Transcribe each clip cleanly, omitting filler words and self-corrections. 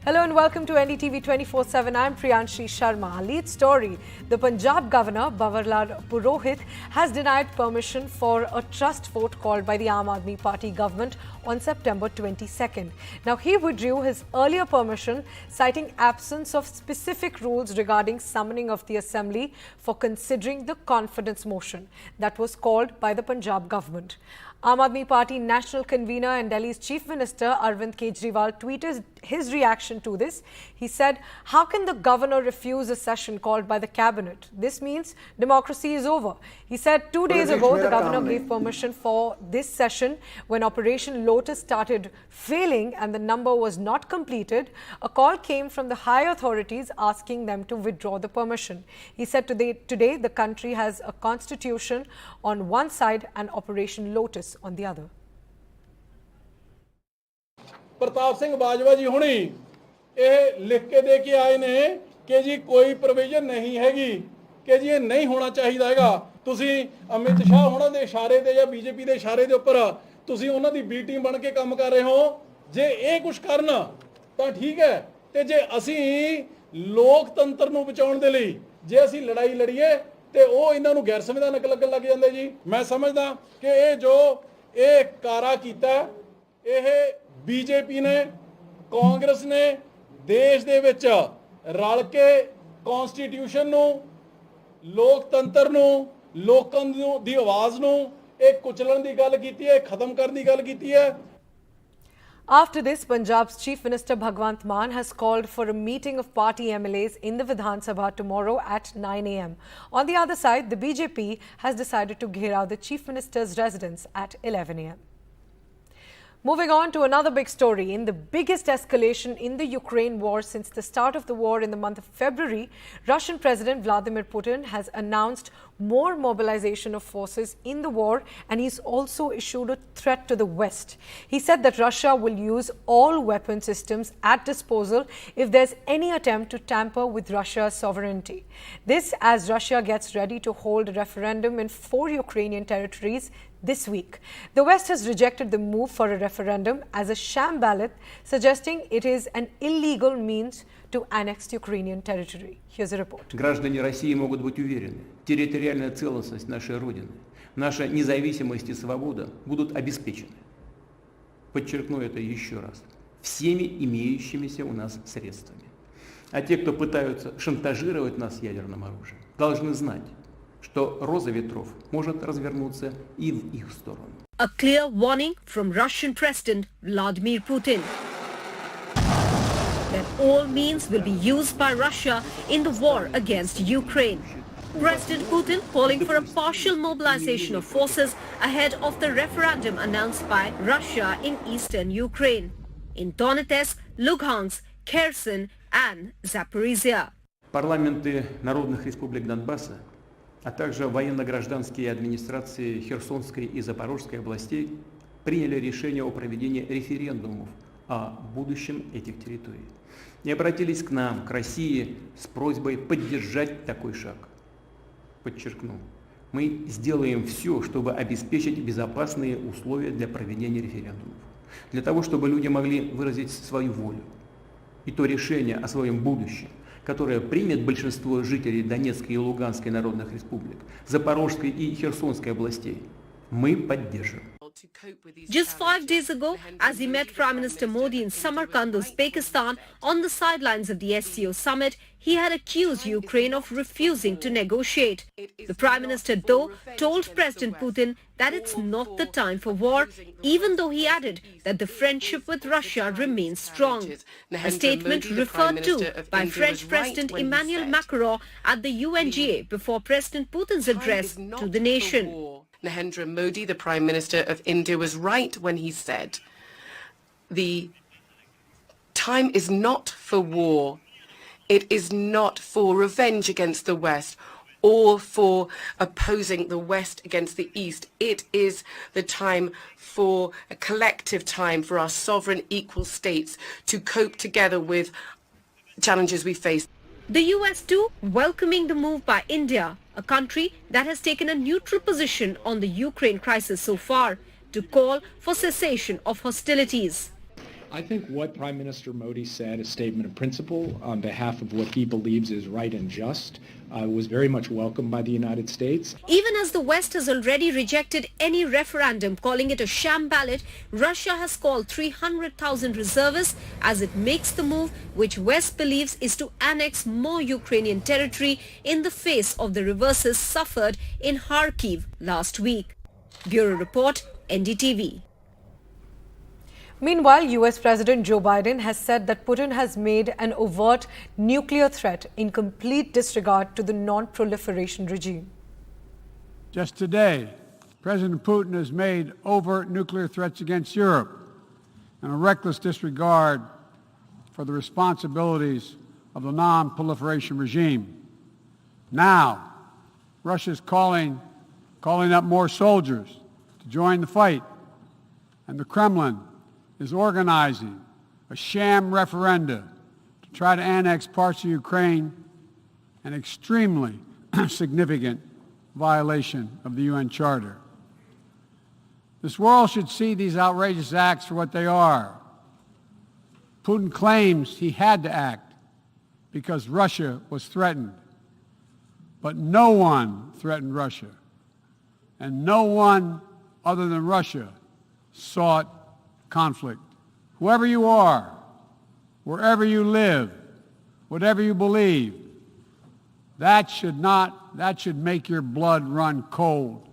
Hello and welcome to NDTV 24/7. I'm Priyanshi Sharma. Our lead story, the Punjab governor, Banwarilal Purohit, has denied permission for a trust vote called by the Aam Aadmi Party government on September 22nd. Now, he withdrew his earlier permission, citing absence of specific rules regarding summoning of the assembly for considering the confidence motion that was called by the Punjab government. Aam Aadmi Party national convener and Delhi's Chief Minister Arvind Kejriwal tweeted his reaction to this. He said, "How can the governor refuse a session called by the cabinet? This means democracy is over." He said 2 days ago the governor gave permission for this session when Operation Lotus started failing and the number was not completed. A call came from the high authorities asking them to withdraw the permission. He said today the country has a constitution on one side and Operation Lotus on the other. Pratap Singh Bajwa जी हुणी ਇਹ ਲਿਖ ਕੇ ਦੇ ਕੇ ਆਏ ਨੇ ਕਿ ਜੀ ਕੋਈ provision ਨਹੀਂ ਹੈਗੀ ਕਿ ਜੀ ਇਹ ਨਹੀਂ ਹੋਣਾ ਚਾਹੀਦਾ ਹੈਗਾ। ਤੁਸੀਂ ਅਮਿਤ ਸ਼ਾਹ ਹੋਣਾ ਦੇ ਇਸ਼ਾਰੇ ਤੇ ਜਾਂ ਬੀਜੇਪੀ ਦੇ ਇਸ਼ਾਰੇ ਦੇ ਉੱਪਰ ਤੁਸੀਂ ਉਹਨਾਂ ਦੀ ਬੀ ਟੀਮ ਬਣ ਕੇ ਕੰਮ ਕਰ ਰਹੇ ਹੋ। ਜੇ ਇਹ ਕੁਝ ਕਰਨ ਤਾਂ ਠੀਕ ਹੈ ਤੇ ਜੇ ਅਸੀਂ ਲੋਕਤੰਤਰ ਨੂੰ ਬਚਾਉਣ ਦੇ ਲਈ ਜੇ ਅਸੀਂ ਲੜਾਈ ਲੜੀਏ ਤੇ ਉਹ ਇਹਨਾਂ ਨੂੰ ਗੈਰ ਸੰਵਿਧਾਨਕ ਲੱਗਣ ਲੱਗ ਜਾਂਦੇ ਜੀ। ਮੈਂ ਸਮਝਦਾ ਕਿ ਇਹ ਜੋ ਇਹ ਕਾਰਾ ਕੀਤਾ ਇਹ ਬੀਜੇਪੀ ਨੇ ਕਾਂਗਰਸ ਨੇ ਦੇਸ਼ ਦੇ ਵਿੱਚ ਰਲ ਕੇ ਕਨਸਟੀਟਿਊਸ਼ਨ ਨੂੰ ਲੋਕਤੰਤਰ ਨੂੰ ਲੋਕਾਂ ਦੀ ਆਵਾਜ਼ ਨੂੰ ਇਹ ਕੁਚਲਣ ਦੀ ਗੱਲ ਕੀਤੀ ਹੈ ਖਤਮ ਕਰਨ ਦੀ ਗੱਲ ਕੀਤੀ ਹੈ। After this, Punjab's Chief Minister Bhagwant Mann has called for a meeting of party MLAs in the Vidhan Sabha tomorrow at 9 a.m. On the other side, the BJP has decided to gherav the Chief Minister's residence at 11 a.m. Moving on to another big story. In the biggest escalation in the Ukraine war since the start of the war in the month of February, Russian President Vladimir Putin has announced more mobilization of forces in the war, and he's also issued a threat to the West. He said that Russia will use all weapon systems at disposal if there's any attempt to tamper with Russia's sovereignty. This as Russia gets ready to hold a referendum in 4 Ukrainian territories this week. The West has rejected the move for a referendum as a sham ballot, suggesting it is an illegal means to annex Ukrainian territory. Here's a report. Граждане России могут быть уверены, территориальная целостность нашей Родины, наша независимость и свобода будут обеспечены. Подчеркну это еще раз. Всеми имеющимися у нас средствами. А те, кто пытаются шантажировать нас ядерным оружием, должны знать, что роза ветров может развернуться и в их сторону. A clear warning from Russian President Vladimir Putin that all means will be used by Russia in the war against Ukraine. President Putin calling for a partial mobilization of forces ahead of the referendum announced by Russia in eastern Ukraine, in Donetsk, Lugansk, Kherson and Zaporizhia. Парламенты народных республик Донбасса, а также военно-гражданские администрации Херсонской и Запорожской областей приняли решение о проведении референдумов о будущем этих территорий и обратились к нам, к России, с просьбой поддержать такой шаг. Подчеркну, мы сделаем все, чтобы обеспечить безопасные условия для проведения референдумов, для того, чтобы люди могли выразить свою волю и то решение о своем будущем, которое примет большинство жителей Донецкой и Луганской народных республик, Запорожской и Херсонской областей, мы поддержим. Just 5 days ago, as he met Prime Minister Modi in Samarkand, Uzbekistan, on the sidelines of the SCO summit, he had accused Ukraine of refusing to negotiate. The Prime Minister, though, told President Putin that it's not the time for war, even though he added that the friendship with Russia remains strong. A statement referred to by French President Emmanuel Macron at the UNGA before President Putin's address to the nation. Narendra Modi, the Prime Minister of India, was right when he said the time is not for war. It is not for revenge against the West or for opposing the West against the East. It is the time for a collective time for our sovereign equal states to cope together with challenges we face. The US too welcoming the move by India, a country that has taken a neutral position on the Ukraine crisis so far, to call for cessation of hostilities. I think what Prime Minister Modi said, a statement of principle on behalf of what he believes is right and just, was very much welcomed by the United States. Even as the West has already rejected any referendum, calling it a sham ballot, Russia has called 300,000 reservists as it makes the move, which West believes is to annex more Ukrainian territory in the face of the reverses suffered in Kharkiv last week. Bureau Report, NDTV. Meanwhile, US President Joe Biden has said that Putin has made an overt nuclear threat in complete disregard to the non-proliferation regime. Just today, President Putin has made overt nuclear threats against Europe and a reckless disregard for the responsibilities of the non-proliferation regime. Now, Russia is calling up more soldiers to join the fight, and the Kremlin is organizing a sham referenda to try to annex parts of Ukraine, an extremely significant violation of the UN Charter. This world should see these outrageous acts for what they are. Putin claims he had to act because Russia was threatened. But no one threatened Russia, and no one other than Russia sought conflict. Whoever you are, wherever you live, whatever you believe, that should make your blood run cold.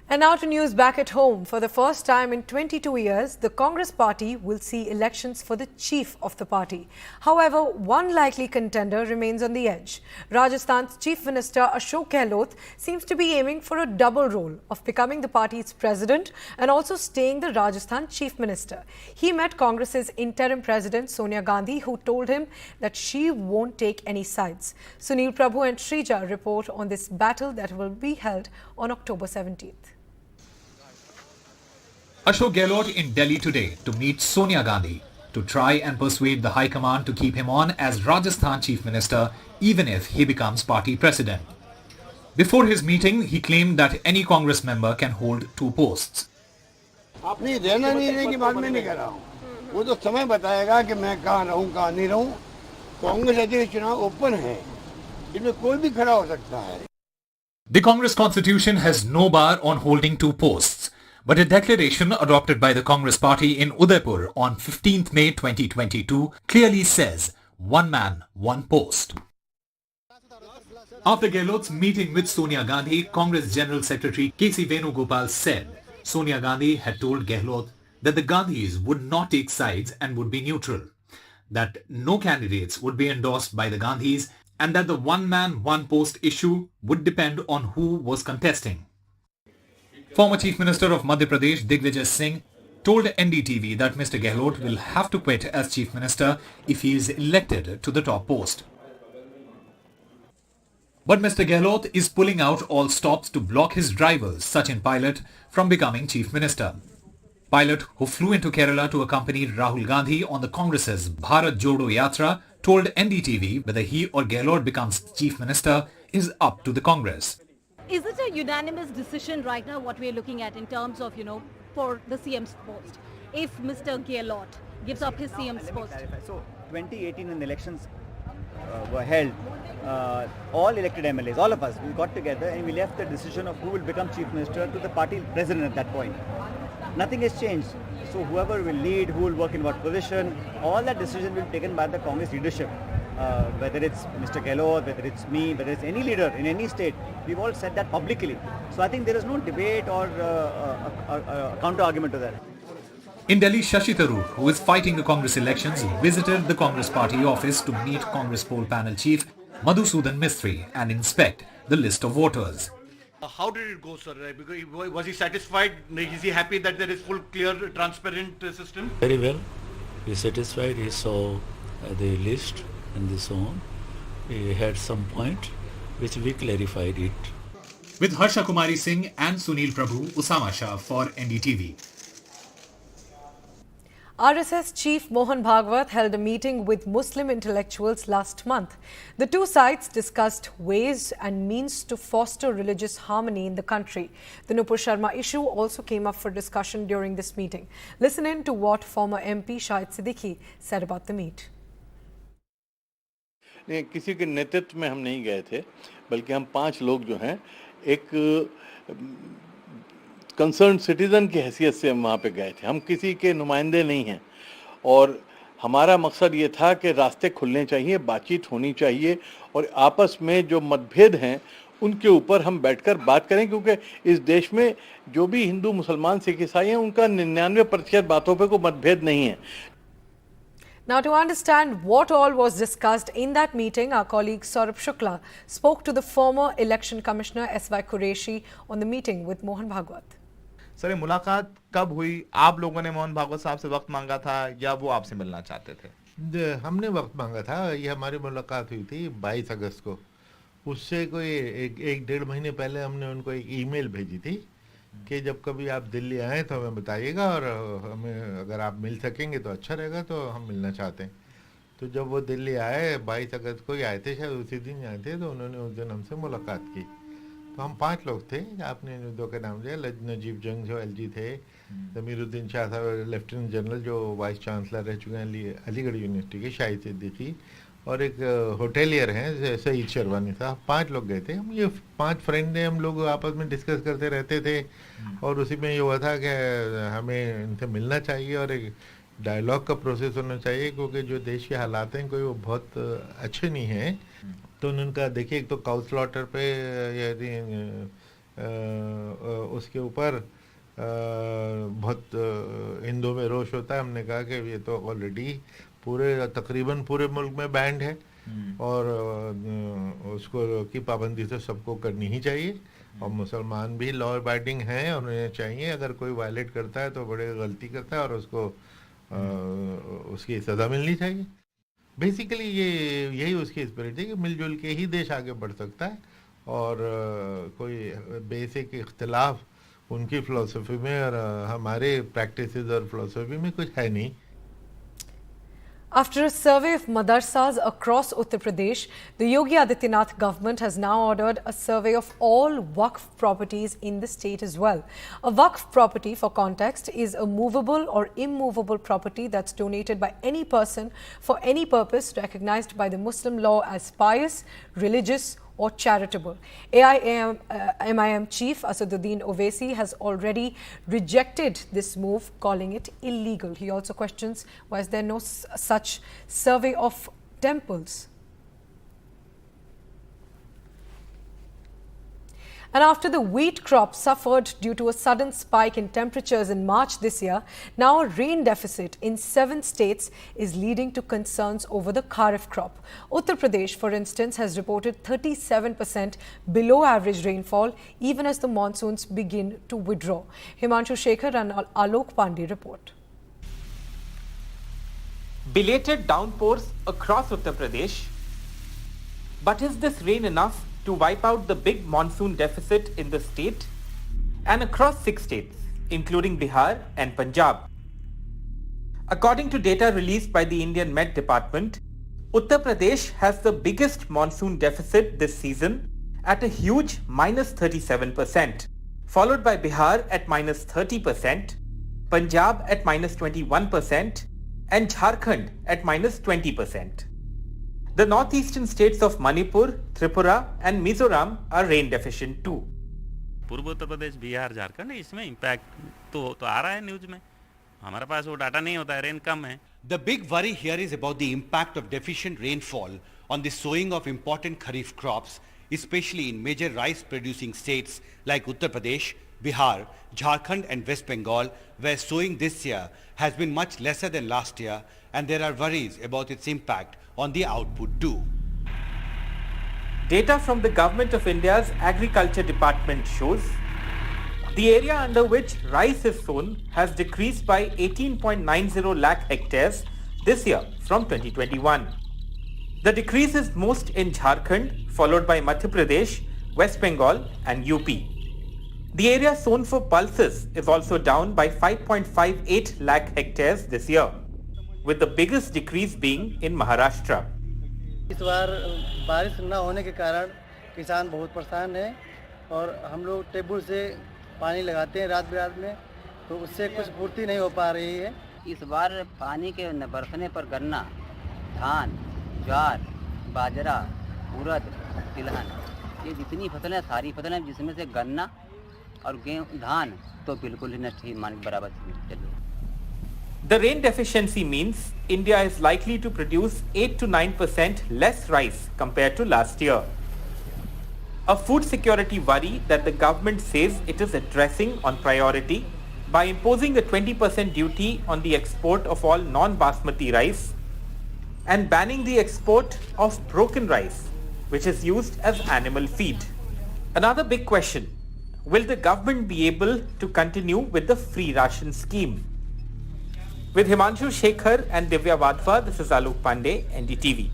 And now to news back at home. For the first time in 22 years, the Congress party will see elections for the chief of the party. However, one likely contender remains on the edge. Rajasthan's Chief Minister Ashok Gehlot seems to be aiming for a double role of becoming the party's president and also staying the Rajasthan Chief Minister. He met Congress's interim president Sonia Gandhi, who told him that she won't take any sides. Sunil Prabhu and Shrija report on this battle that will be held on October 17th. Ashok Gehlot in Delhi today to meet Sonia Gandhi to try and persuade the High Command to keep him on as Rajasthan Chief Minister even if he becomes party president. Before his meeting, he claimed that any Congress member can hold two posts. अपनी रहना नहीं रहने की बात मैं नहीं कर रहा हूँ वो तो समय बताएगा कि मैं कहाँ रहूँ कहाँ नहीं रहूँ कांग्रेस अध्यक्ष चुनाव ओपन है इसमें कोई भी खड़ा हो सकता है. The Congress constitution has no bar on holding two posts. But a declaration adopted by the Congress party in Udaipur on 15th May 2022 clearly says one man, one post. After Gehlot's meeting with Sonia Gandhi, Congress General Secretary K.C. Venugopal said Sonia Gandhi had told Gehlot that the Gandhis would not take sides and would be neutral, that no candidates would be endorsed by the Gandhis, and that the one man, one post issue would depend on who was contesting. Former Chief Minister of Madhya Pradesh, Digvijay Singh, told NDTV that Mr. Gehlot will have to quit as Chief Minister if he is elected to the top post. But Mr. Gehlot is pulling out all stops to block his rivals, Sachin Pilot, from becoming Chief Minister. Pilot, who flew into Kerala to accompany Rahul Gandhi on the Congress's Bharat Jodo Yatra, told NDTV whether he or Gehlot becomes Chief Minister is up to the Congress. Is it a unanimous decision right now what we are looking at in terms of, for the CM's post? If Mr. Gehlot gives up his CM's post. So 2018 when the elections were held, all elected MLAs, all of us, we got together and we left the decision of who will become Chief Minister to the party president at that point. Nothing has changed. So whoever will lead, who will work in what position, all that decision will be taken by the Congress leadership. Whether it's Mr. Gehlot, whether it's me, whether it's any leader in any state, we've all said that publicly. So I think there is no debate or a counter-argument to that. In Delhi, Shashi Tharoor, who is fighting the Congress elections, visited the Congress party office to meet Congress poll panel chief Madhusudan Mistry and inspect the list of voters. How did it go, sir? Was he satisfied? Is he happy that there is full, clear, transparent system? Very well. He is satisfied. He saw the list and so on. He had some point which we clarified it. With Harsha Kumari Singh and Sunil Prabhu, Usama Shah for NDTV. RSS chief Mohan Bhagwant held a meeting with Muslim intellectuals last month. The two sides discussed ways and means to foster religious harmony in the country. The Nupur Sharma issue also came up for discussion during this meeting. Listen in to what former MP Shahid Siddiqui said about the meet. किसी के नेतृत्व में हम नहीं गए थे, बल्कि हम 5 लोग जो हैं एक कंसर्न सिटीजन की हैसियत से हम वहाँ पे गए थे. हम किसी के नुमाइंदे नहीं हैं और हमारा मकसद ये था कि रास्ते खुलने चाहिए, बातचीत होनी चाहिए और आपस में जो मतभेद हैं उनके ऊपर हम बैठकर बात करें, क्योंकि इस देश में जो भी हिंदू, मुसलमान, सिख, ईसाई हैं उनका 99% बातों पे कोई मतभेद नहीं है. Now, to understand what all was discussed in that meeting, our colleague Saurabh Shukla spoke to the former Election Commissioner S.Y. Qureshi on the meeting with Mohan Bhagwant. Sir, ये मुलाकात कब हुई? आप लोगों ने मोहन भागवत साहब से वक्त मांगा था या वो आपसे मिलना चाहते थे? हमने वक्त मांगा था. ये हमारी मुलाकात हुई थी 22 अगस्त को. उससे कोई एक 1.5 महीने पहले हमने उनको एक ईमेल भेजी थी कि जब कभी आप दिल्ली आए तो हमें बताइएगा और हमें अगर आप मिल सकेंगे तो अच्छा रहेगा, तो हम मिलना चाहते हैं. तो जब वो दिल्ली आए 22 अगस्त को ही आए थे, शायद उसी दिन आए थे, तो उन्होंने उस दिन हमसे मुलाकात की. तो हम 5 लोग थे. आपने दो का नाम लिया, नजीब जंग जो LG थे, जमीरुद्दीन शाह साहब लेफ्टिनेंट जनरल जो वाइस चांसलर रह चुके हैं अलीगढ़ यूनिवर्सिटी के, शाहिद सिद्दीकी, और एक होटेलियर हैं सईद शेरवानी साहब. 5 लोग गए थे. हम ये 5 फ्रेंड हैं, हम लोग आपस में डिस्कस करते रहते थे और उसी में ये हुआ था कि हमें इनसे मिलना चाहिए और एक डायलॉग का प्रोसेस होना चाहिए, क्योंकि जो देश के हालात हैं कोई वो बहुत अच्छे नहीं हैं. तो उन्होंने कहा देखिए, एक तो काउ स्लॉटर पे यदि उसके ऊपर बहुत हिंदुओं में रोष होता है. हमने कहा कि ये तो ऑलरेडी तकरीबन पूरे मुल्क में बैंड है और उसको की पाबंदी तो सबको करनी ही चाहिए और मुसलमान भी लॉ अबाइडिंग हैं और उन्हें चाहिए, अगर कोई वायलेट करता है तो बड़े गलती करता है और उसको उसकी सज़ा मिलनी चाहिए. बेसिकली यही उसकी स्पिरिट है कि मिलजुल के ही देश आगे बढ़ सकता है और कोई बेसिक इख्तिलाफ उनकी फ़िलासफ़ी में और हमारे प्रैक्टिसेस और फ़िलासफ़ी में कुछ है नहीं. After a survey of madarsas across Uttar Pradesh, the Yogi Adityanath government has now ordered a survey of all Waqf properties in the state as well. A Waqf property, for context, is a movable or immovable property that's donated by any person for any purpose recognized by the Muslim law as pious, religious or charitable. MIM chief Asaduddin Owaisi has already rejected this move, calling it illegal. He also questions why is there no such survey of temples. And after the wheat crop suffered due to a sudden spike in temperatures in March this year, now a rain deficit in 7 states is leading to concerns over the Kharif crop. Uttar Pradesh, for instance, has reported 37% below average rainfall even as the monsoons begin to withdraw. Himanshu Shekhar and Alok Pandey report. Belated downpours across Uttar Pradesh. But is this rain enough to wipe out the big monsoon deficit in the state and across 6 states, including Bihar and Punjab? According to data released by the Indian Met Department, Uttar Pradesh has the biggest monsoon deficit this season at a huge -37%, followed by Bihar at -30%, Punjab at -21% and Jharkhand at -20%. The northeastern states of Manipur, Tripura and Mizoram are rain deficient too. पूर्व उत्तर प्रदेश, बिहार, झारखंड, इसमें impact तो आ रहा है news में. हमारे पास वो data नहीं होता है, रेन कम है. The big worry here is about the impact of deficient rainfall on the sowing of important kharif crops, especially in major rice producing states like Uttar Pradesh, Bihar, Jharkhand and West Bengal, where sowing this year has been much lesser than last year, and there are worries about its impact on the output too. Data from the Government of India's Agriculture Department shows the area under which rice is sown has decreased by 18.90 lakh hectares this year from 2021. The decrease is most in Jharkhand, followed by Madhya Pradesh, West Bengal and UP. The area sown for pulses is also down by 5.58 lakh hectares this year, with the biggest decrease being in Maharashtra. इस बार बारिश न होने के कारण किसान बहुत परेशान हैं और हम लोग टेबल से पानी लगाते हैं रात बिरात में, तो उससे कुछ पूर्ति नहीं हो पा रही है। इस बार पानी के न बरसने पर गन्ना, धान, ज्वार, बाजरा, उड़द, तिलहन, ये जितनी फसलें सारी फसलें जिसमें से गन्ना और गेहूँ धान तो बिल्कुल ही नष्ट ही मान बराबर चली। The rain deficiency means India is likely to produce 8 to 9% less rice compared to last year. A food security worry that the government says it is addressing on priority by imposing a 20% duty on the export of all non-basmati rice and banning the export of broken rice, which is used as animal feed. Another big question, will the government be able to continue with the free ration scheme? With Himanshu Shekhar and Divya Wadhwa, this is Alok Pandey, NDTV.